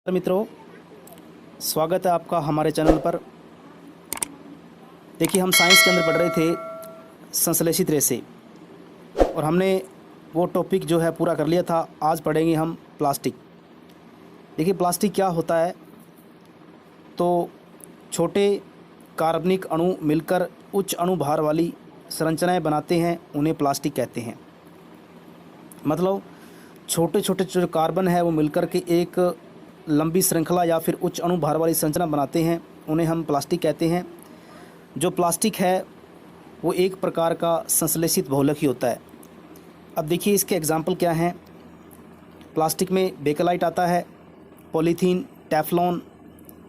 मित्रों, स्वागत है आपका हमारे चैनल पर। देखिए, हम साइंस के अंदर पढ़ रहे थे संश्लेषित रेशे और हमने वो टॉपिक जो है पूरा कर लिया था। आज पढ़ेंगे हम प्लास्टिक। देखिए, प्लास्टिक क्या होता है। तो छोटे कार्बनिक अणु मिलकर उच्च अणु भार वाली संरचनाएं बनाते हैं, उन्हें प्लास्टिक कहते हैं। मतलब छोटे छोटे जो कार्बन है वो मिलकर के एक लंबी श्रृंखला या फिर उच्च अणु भार वाली संरचना बनाते हैं, उन्हें हम प्लास्टिक कहते हैं। जो प्लास्टिक है वो एक प्रकार का संश्लेषित बहुलक ही होता है। अब देखिए, इसके एग्जाम्पल क्या हैं। प्लास्टिक में बेकेलाइट आता है, पॉलीथीन, टेफ्लॉन,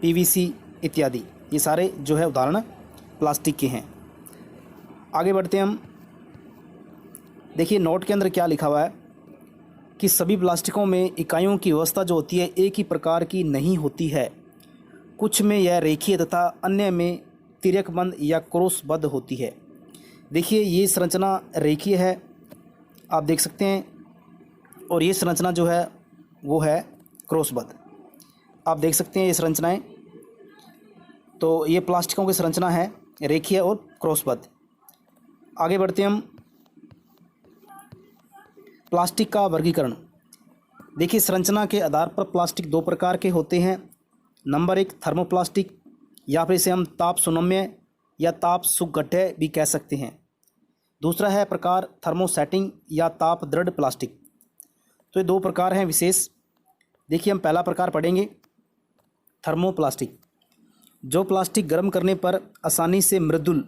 पीवीसी इत्यादि। ये सारे जो है उदाहरण प्लास्टिक के हैं। आगे बढ़ते हैं हम। देखिए, नोट के अंदर क्या लिखा हुआ है कि सभी प्लास्टिकों में इकाइयों की व्यवस्था जो होती है एक ही प्रकार की नहीं होती है। कुछ में यह रेखीय तथा अन्य में तिर्यकबंध या क्रॉसबद्ध होती है। देखिए, ये संरचना रेखीय है, आप देख सकते हैं, और ये संरचना जो है वो है क्रॉसबद्ध। आप देख सकते हैं ये संरचनाएं। तो ये प्लास्टिकों की संरचना है रेखीय और क्रॉसबद्ध। आगे बढ़ते हैं हम। प्लास्टिक का वर्गीकरण। देखिए, संरचना के आधार पर प्लास्टिक दो प्रकार के होते हैं। नंबर एक, थर्मोप्लास्टिक, या फिर इसे हम ताप सुनम्य या ताप सुगठ्य भी कह सकते हैं। दूसरा है प्रकार थर्मोसेटिंग या ताप दृढ़ प्लास्टिक। तो ये दो प्रकार हैं विशेष। देखिए, हम पहला प्रकार पढ़ेंगे, थर्मोप्लास्टिक। जो प्लास्टिक गर्म करने पर आसानी से मृदुल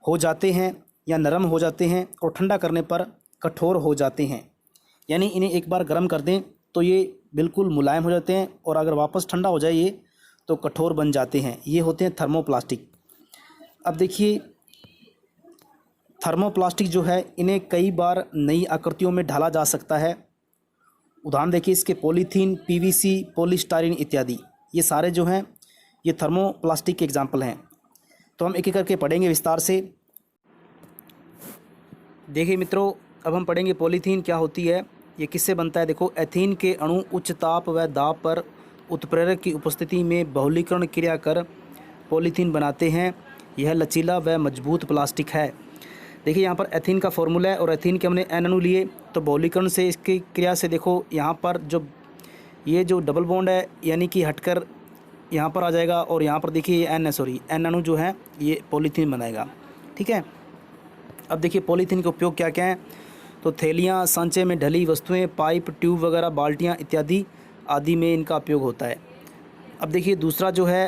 हो जाते हैं या नरम हो जाते हैं और ठंडा करने पर कठोर हो जाते हैं। यानी इन्हें एक बार गर्म कर दें तो ये बिल्कुल मुलायम हो जाते हैं और अगर वापस ठंडा हो जाए ये तो कठोर बन जाते हैं। ये होते हैं थर्मोप्लास्टिक। अब देखिए, थर्मोप्लास्टिक जो है इन्हें कई बार नई आकृतियों में ढाला जा सकता है। उदाहरण देखिए इसके, पॉलीथीन, पीवीसी, पॉलीस्टाइरीन इत्यादि। ये सारे जो हैं ये थर्मोप्लास्टिक के एग्जाम्पल हैं। तो हम एक एक करके पढ़ेंगे विस्तार से। देखिए मित्रों, अब हम पढ़ेंगे पॉलीथीन क्या होती है, ये किससे बनता है। देखो, एथीन के अणु उच्च ताप व दाब पर उत्प्रेरक की उपस्थिति में बहुलीकरण क्रिया कर पॉलीथीन बनाते हैं। यह लचीला व मजबूत प्लास्टिक है। देखिए, यहाँ पर एथीन का फॉर्मूला है और एथीन के हमने एन अणु लिए, तो बहुलीकरण से इसकी क्रिया से देखो यहाँ पर जो ये जो डबल बॉन्ड है यानी कि हटकर यहाँ पर आ जाएगा और यहाँ पर देखिए ये एन अणु जो है ये पॉलीथीन बनाएगा। ठीक है। अब देखिए, पॉलीथीन के उपयोग क्या क्या हैं। तो थैलियाँ, सांचे में ढली वस्तुएं, पाइप, ट्यूब वगैरह, बाल्टियाँ इत्यादि आदि में इनका उपयोग होता है। अब देखिए, दूसरा जो है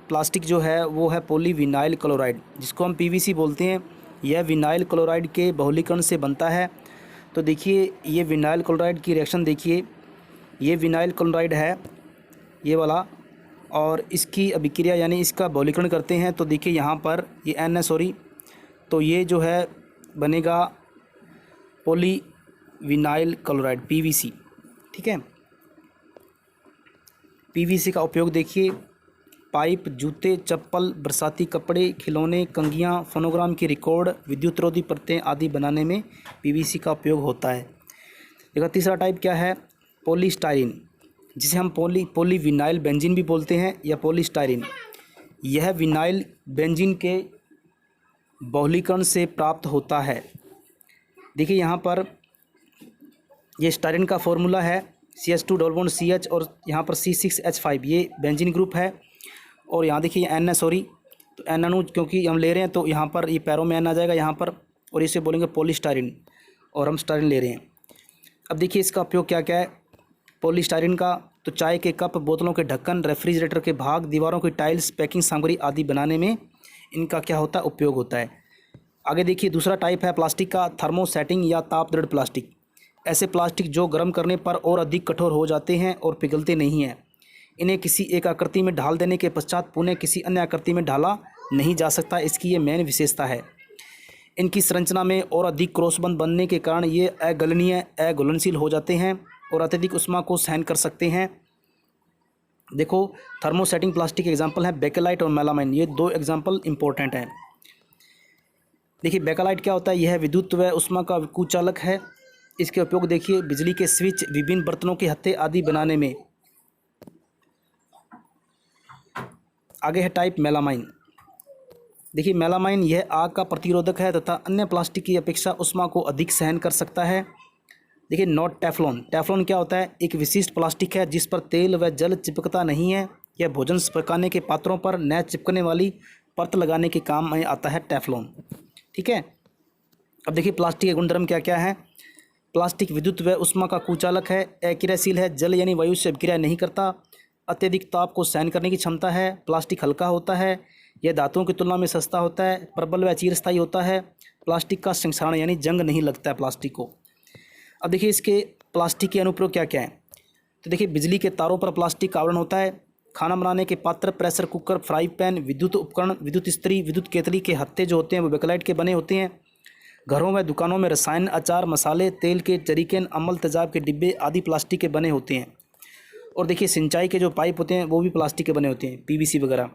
प्लास्टिक जो है वो है पॉलीविनाइल क्लोराइड, जिसको हम पीवीसी बोलते हैं। यह विनाइल क्लोराइड के बहुलीकरण से बनता है। तो देखिए, ये विनाइल क्लोराइड की रिएक्शन देखिए, ये विनाइल क्लोराइड है ये वाला, और इसकी अभिक्रिया यानी इसका बहुलीकरण करते हैं। तो देखिए यहाँ पर ये तो ये जो है बनेगा पॉलीविनाइल क्लोराइड, पीवीसी। ठीक है। पीवीसी का उपयोग देखिए, पाइप, जूते, चप्पल, बरसाती कपड़े, खिलौने, कंघियाँ, फोनोग्राम की रिकॉर्ड, विद्युतरोधी परतें आदि बनाने में पीवीसी का उपयोग होता है। देखो, तीसरा टाइप क्या है, पॉलीस्टाइरीन, जिसे हम पॉलीविनाइल बेंजीन भी बोलते हैं या पॉलीस्टाइरीन। यह विनाइल बेंजीन के बहुलीकरण से प्राप्त होता है। देखिए, यहाँ पर ये स्टाइरीन का फॉर्मूला है CH2 डबल बॉन्ड CH और यहाँ पर C6H5, ये बेंजीन ग्रुप है। और यहाँ देखिए तो एन अणु क्योंकि हम ले रहे हैं तो यहाँ पर ये पैरों में एन आ जाएगा यहाँ पर, और इसे बोलेंगे पॉलीस्टाइरीन, और हम स्टाइरीन ले रहे हैं। अब देखिए, इसका उपयोग क्या क्या है पॉलीस्टाइरीन का। तो चाय के कप, बोतलों के ढक्कन, रेफ्रिजरेटर के भाग, दीवारों की टाइल्स, पैकिंग सामग्री आदि बनाने में इनका क्या होता है, उपयोग होता है। आगे देखिए, दूसरा टाइप है प्लास्टिक का, थर्मोसेटिंग या ताप दृढ़ प्लास्टिक। ऐसे प्लास्टिक जो गर्म करने पर और अधिक कठोर हो जाते हैं और पिघलते नहीं हैं। इन्हें किसी एक आकृति में ढाल देने के पश्चात पुनः किसी अन्य आकृति में ढाला नहीं जा सकता, इसकी ये मेन विशेषता है। इनकी संरचना में और अधिक क्रॉसबंध बनने के कारण ये अगलनीय, अघुलनशील हो जाते हैं और अत्यधिक उष्मा को सहन कर सकते हैं। देखो, थर्मोसेटिंग प्लास्टिक के एग्जाम्पल हैं बेकेलाइट और मेलामाइन। ये दो एग्जाम्पल इंपॉर्टेंट हैं। देखिए, बेकेलाइट क्या होता है, यह विद्युत व उष्मा का कुचालक है। इसके उपयोग देखिए, बिजली के स्विच, विभिन्न बर्तनों के हत्थे आदि बनाने में आगे है टाइप मेलामाइन। देखिए मेलामाइन यह आग का प्रतिरोधक है तथा अन्य प्लास्टिक की अपेक्षा ऊष्मा को अधिक सहन कर सकता है। देखिए नॉट टेफ्लॉन। टेफ्लॉन क्या होता है? एक विशिष्ट प्लास्टिक है जिस पर तेल व जल चिपकता नहीं है। यह भोजन पकाने के पात्रों पर न चिपकने वाली परत लगाने के काम में आता है टेफ्लॉन। ठीक है। अब देखिए प्लास्टिक के गुणधर्म क्या क्या है। प्लास्टिक विद्युत व ऊष्मा का कुचालक है, अक्रियाशील है, जल यानी वायु से अभिक्रिया नहीं करता, अत्यधिक ताप को सहन करने की क्षमता है, प्लास्टिक हल्का होता है, यह धातुओं की तुलना में सस्ता होता है, प्रबल व चिरस्थायी होता है, प्लास्टिक का संक्षारण यानी जंग नहीं लगता है प्लास्टिक को। अब देखिए इसके प्लास्टिक के अनुप्रयोग क्या क्या हैं। तो देखिए बिजली के तारों पर प्लास्टिक का आवरण होता है, खाना बनाने के पात्र, प्रेशर कुकर, फ्राई पैन, विद्युत उपकरण, विद्युत इस्त्री, विद्युत केतली के हत्थे जो होते हैं वो बेकलाइट के बने होते हैं। घरों व दुकानों में रसायन, अचार, मसाले, तेल के जरीकेन, अम्ल, तेजाब के डिब्बे आदि प्लास्टिक के बने होते हैं। और देखिए सिंचाई के जो पाइप होते हैं वो भी प्लास्टिक के बने होते हैं, पीवीसी वगैरह।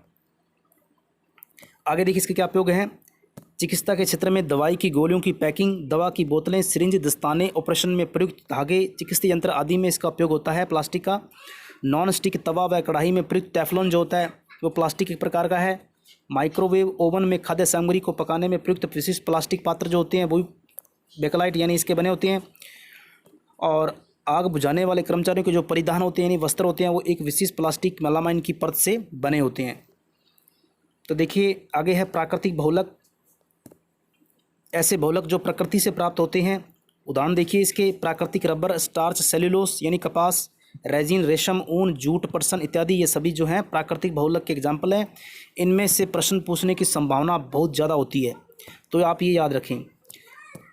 आगे देखिए इसके क्या उपयोग हैं। चिकित्सा के क्षेत्र में दवाई की गोलियों की पैकिंग, दवा की बोतलें, सिरिंज, दस्ताने, ऑपरेशन में प्रयुक्त धागे, चिकित्सीय यंत्र आदि में इसका उपयोग होता है प्लास्टिक का। नॉन स्टिक तवा व कढ़ाई में प्रयुक्त टेफ्लॉन जो होता है वो प्लास्टिक एक प्रकार का है। माइक्रोवेव ओवन में खाद्य सामग्री को पकाने में प्रयुक्त विशिष्ट प्लास्टिक पात्र जो होते हैं वो बेकलाइट यानी इसके बने होते हैं। और आग बुझाने वाले कर्मचारियों के जो परिधान होते हैं यानी वस्त्र होते हैं वो एक विशिष्ट प्लास्टिक मेलामाइन की परत से बने होते हैं। तो देखिए आगे है प्राकृतिक बहुलक। ऐसे बहुलक जो प्रकृति से प्राप्त होते हैं, उदाहरण देखिए इसके। प्राकृतिक रबर, स्टार्च, सेल्यूलोस यानी कपास, रेजिन, रेशम, ऊन, जूट, पटसन इत्यादि, ये सभी जो हैं प्राकृतिक बहुलक के एग्जाम्पल हैं। इनमें से प्रश्न पूछने की संभावना बहुत ज़्यादा होती है, तो आप ये याद रखें।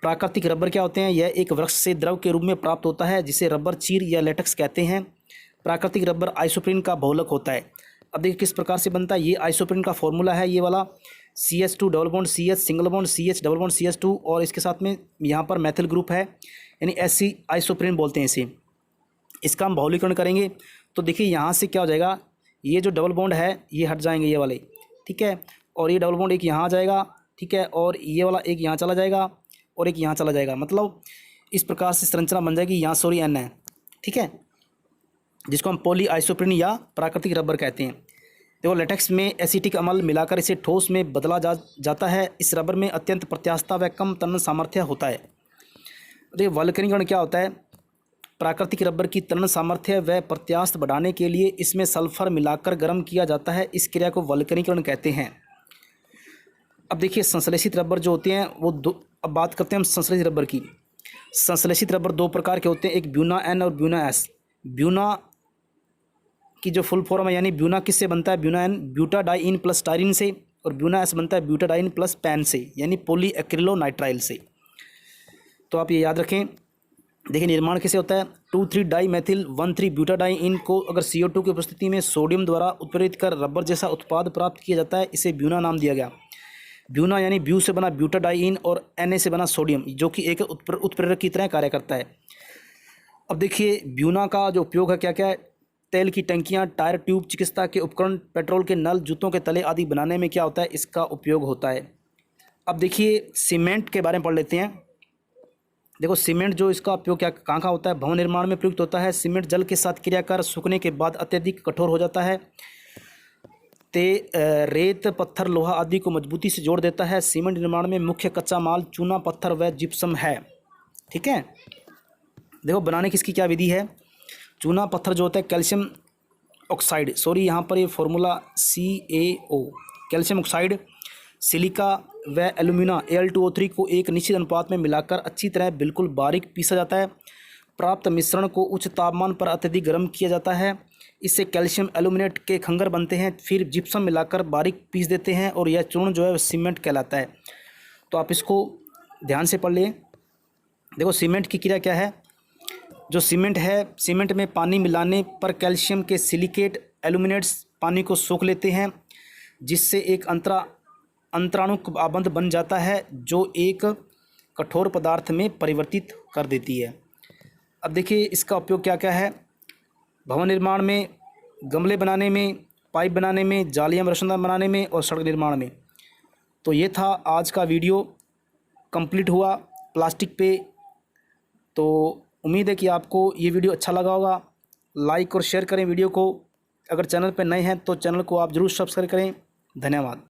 प्राकृतिक रबर क्या होते हैं? यह एक वृक्ष से द्रव के रूप में प्राप्त होता है जिसे रबर चीर या लेटेक्स कहते हैं। प्राकृतिक रबर आइसोप्रीन का बहुलक होता है। अब देखिए किस प्रकार से बनता है। ये आइसोप्रीन का फॉर्मूला है, ये वाला CH2 double bond CH single bond CH double bond CH2 और इसके साथ में यहाँ पर मैथिल ग्रुप है यानी SC आइसोप्रीन बोलते हैं इसे। इसका हम बहुलीकरण करेंगे तो देखिए यहाँ से क्या हो जाएगा, ये जो डबल बॉन्ड है ये हट जाएंगे ये वाले, ठीक है। और ये डबल बॉन्ड एक यहाँ आ जाएगा, ठीक है, और ये वाला एक यहाँ चला जाएगा और एक यहाँ चला जाएगा। मतलब इस प्रकार से संरचना बन जाएगी। यहाँ सॉरी N है, ठीक है, जिसको हम पॉली आइसोप्रीन या प्राकृतिक रबर कहते हैं। देखो लेटेक्स में एसिटिक अम्ल मिलाकर इसे ठोस में बदला जाता है। इस रबर में अत्यंत प्रत्यास्थता व कम तनन सामर्थ्य होता है। देखिए वल्कनीकरण क्या होता है। प्राकृतिक रबर की तनन सामर्थ्य व प्रत्यास्थ बढ़ाने के लिए इसमें सल्फर मिलाकर गर्म किया जाता है। इस क्रिया को वल्कनीकरण कहते हैं। अब देखिए संश्लेषित रबर जो होते हैं वो अब बात करते हैं हम संश्लेषित रबर की। संश्लेषित रबर दो प्रकार के होते हैं, एक ब्यूना N और ब्यूना S। ब्यूना की जो फुल फॉर्म है यानी ब्यूना किससे बनता है, Buena N butadiene plus styrene से, और ब्यूना S बनता है ब्यूटाडाइन प्लस पैन से यानी पॉली एक्रिलोनाइट्राइल से। तो आप ये याद रखें। देखिए निर्माण कैसे होता है। 2,3 डाई मेथिल 1,3 ब्यूटाडाइन को अगर CO2 की उपस्थिति में सोडियम द्वारा उत्प्रेरित कर रबर जैसा उत्पाद प्राप्त किया जाता है, इसे ब्यूना नाम दिया गया। ब्यूना यानी ब्यू से बना ब्यूटाडाइन और Na से बना सोडियम जो कि एक उत्प्रेरक की तरह कार्य करता है। अब देखिए ब्यूना का जो उपयोग है क्या क्या है। तेल की टंकियां, टायर ट्यूब, चिकित्सा के उपकरण, पेट्रोल के नल, जूतों के तले आदि बनाने में क्या होता है, इसका उपयोग होता है। अब देखिए सीमेंट के बारे में पढ़ लेते हैं। देखो सीमेंट जो इसका उपयोग क्या कहाँ कहाँ होता है। भवन निर्माण में प्रयुक्त होता है। सीमेंट जल के साथ क्रिया कर सूखने के बाद अत्यधिक कठोर हो जाता है। रेत, पत्थर, लोहा आदि को मजबूती से जोड़ देता है। सीमेंट निर्माण में मुख्य कच्चा माल चूना, पत्थर व जिप्सम है, ठीक है। देखो बनाने की इसकी क्या विधि है। चूना पत्थर जो होता है कैल्शियम ऑक्साइड, सॉरी यहाँ पर ये formula CaO, calcium oxide, silica व एल्यूमिना Al2O3 को एक निश्चित अनुपात में मिलाकर अच्छी तरह बिल्कुल बारीक पीसा जाता है। प्राप्त मिश्रण को उच्च तापमान पर अत्यधिक गर्म किया जाता है। इससे कैल्शियम एल्यूमिनेट के खंगर बनते हैं। फिर जिप्सम मिलाकर बारीक पीस देते हैं और यह चूर्ण जो है सीमेंट कहलाता है। तो आप इसको ध्यान से पढ़ लें। देखो सीमेंट की क्रिया क्या है। जो सीमेंट है, सीमेंट में पानी मिलाने पर कैल्शियम के सिलिकेट एल्यूमिनेट्स पानी को सोख लेते हैं, जिससे एक अंतराणु आबंध बन जाता है जो एक कठोर पदार्थ में परिवर्तित कर देती है। अब देखिए इसका उपयोग क्या क्या है। भवन निर्माण में, गमले बनाने में, पाइप बनाने में, जालियां रोशनदान बनाने में और सड़क निर्माण में। तो ये था आज का वीडियो, कंप्लीट हुआ प्लास्टिक पे। तो उम्मीद है कि आपको ये वीडियो अच्छा लगा होगा। लाइक और शेयर करें वीडियो को। अगर चैनल पर नए हैं तो चैनल को आप ज़रूर सब्सक्राइब करें। धन्यवाद।